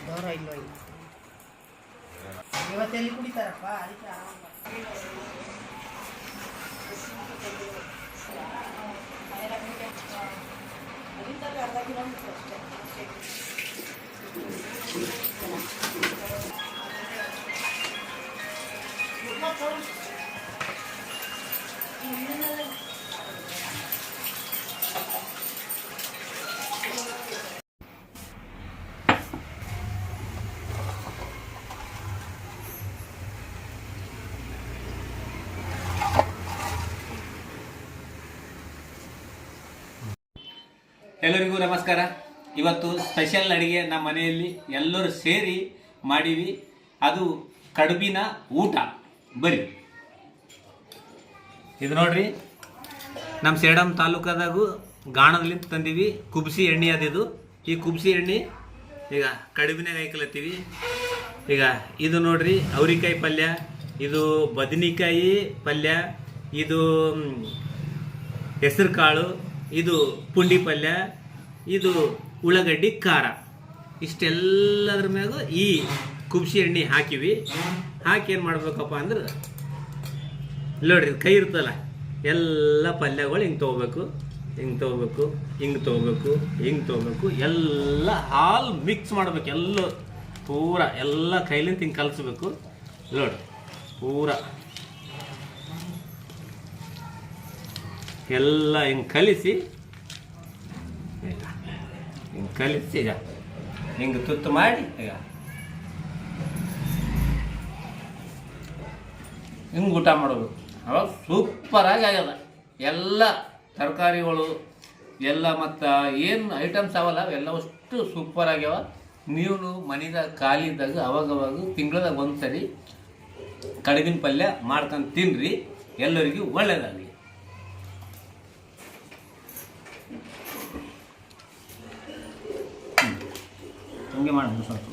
ದೂರ ಇಲ್ಲ ಇವತ್ತೆಲ್ಲಿ ಕುಡಿತಾರಪ್ಪ ಅದಕ್ಕೆ ಅರ್ಧ ಕಿಲೋಮೀಟರ್ ಅಷ್ಟೇ. ಎಲ್ಲರಿಗೂ ನಮಸ್ಕಾರ. ಇವತ್ತು ಸ್ಪೆಷಲ್ ಅಡುಗೆ ನಮ್ಮ ಮನೆಯಲ್ಲಿ ಎಲ್ಲರೂ ಸೇರಿ ಮಾಡೀವಿ. ಅದು ಕಡುಬಿನ ಊಟ. ಬರ್ರಿ, ಇದು ನೋಡ್ರಿ, ನಮ್ಮ ಸೇಡಂ ತಾಲೂಕದಾಗೂ ಗಾಣದಲ್ಲಿ ತಂದೀವಿ. ಕುಬ್ಸಿ ಎಣ್ಣೆ ಅದಿದು. ಈ ಕುಬ್ಸಿ ಎಣ್ಣೆ ಈಗ ಕಡುಬಿನಾಗ ಹಾಕಲತ್ತೀವಿ. ಈಗ ಇದು ನೋಡ್ರಿ ಅವ್ರಿಕಾಯಿ ಪಲ್ಯ, ಇದು ಬದನೆಕಾಯಿ ಪಲ್ಯ, ಇದು ಹೆಸರು ಕಾಳು, ಇದು ಪುಂಡಿ ಪಲ್ಯ, ಇದು ಉಳ್ಳಾಗಡ್ಡಿ ಖಾರ. ಇಷ್ಟೆಲ್ಲದ್ರ ಮ್ಯಾಗ ಈ ಕುಬ್ಸಿ ಎಣ್ಣೆ ಹಾಕಿವಿ. ಹಾಕಿ ಏನು ಮಾಡ್ಬೇಕಪ್ಪ ಅಂದ್ರೆ ನೋಡ್ರಿ, ಕೈ ಇರ್ತಲ್ಲ, ಎಲ್ಲ ಪಲ್ಯಗಳು ಹಿಂಗೆ ತೊಗೋಬೇಕು, ಹಿಂಗೆ ತೊಗೋಬೇಕು, ಹಿಂಗೆ ತೊಗೋಬೇಕು, ಹಿಂಗೆ ತೊಗೋಬೇಕು. ಎಲ್ಲ ಹಾಲು ಮಿಕ್ಸ್ ಮಾಡ್ಬೇಕು. ಎಲ್ಲ ಪೂರ ಎಲ್ಲ ಕೈಲಿಂದ ಹಿಂಗೆ ಕಲಿಸ್ಬೇಕು. ನೋಡ್ರಿ, ಪೂರ ಎಲ್ಲ ಹಿಂಗೆ ಕಲಿಸಿ, ಹಿಂಗೆ ಕಲಿಸಿ ಈಗ ಹಿಂಗೆ ತುತ್ತು ಮಾಡಿ ಈಗ ಹಿಂಗೆ ಊಟ ಮಾಡಬೇಕು. ಅವಾಗ ಸೂಪರಾಗಿ ಆಗ್ಯದ. ಎಲ್ಲ ತರಕಾರಿಗಳು ಎಲ್ಲ ಮತ್ತು ಏನು ಐಟಮ್ಸ್ ಅವಲ್ಲ ಅವೆಲ್ಲ ಅಷ್ಟು ಸೂಪರ್ ಆಗ್ಯಾವ. ನೀವು ಮನೆದಾಗ ಖಾಲಿದ್ದಾಗ ಅವಾಗವಾಗ ತಿಂಗಳದಾಗ ಒಂದು ಸರಿ ಕಡುಬಿನ ಪಲ್ಯ ಮಾಡ್ಕೊಂಡು ತಿನ್ನಿರಿ. ಎಲ್ಲರಿಗೂ ಒಳ್ಳೆಯದಾಗಲಿ. ಹಂಗೆ ಮಾಡೋದು ಸ್ವಲ್ಪ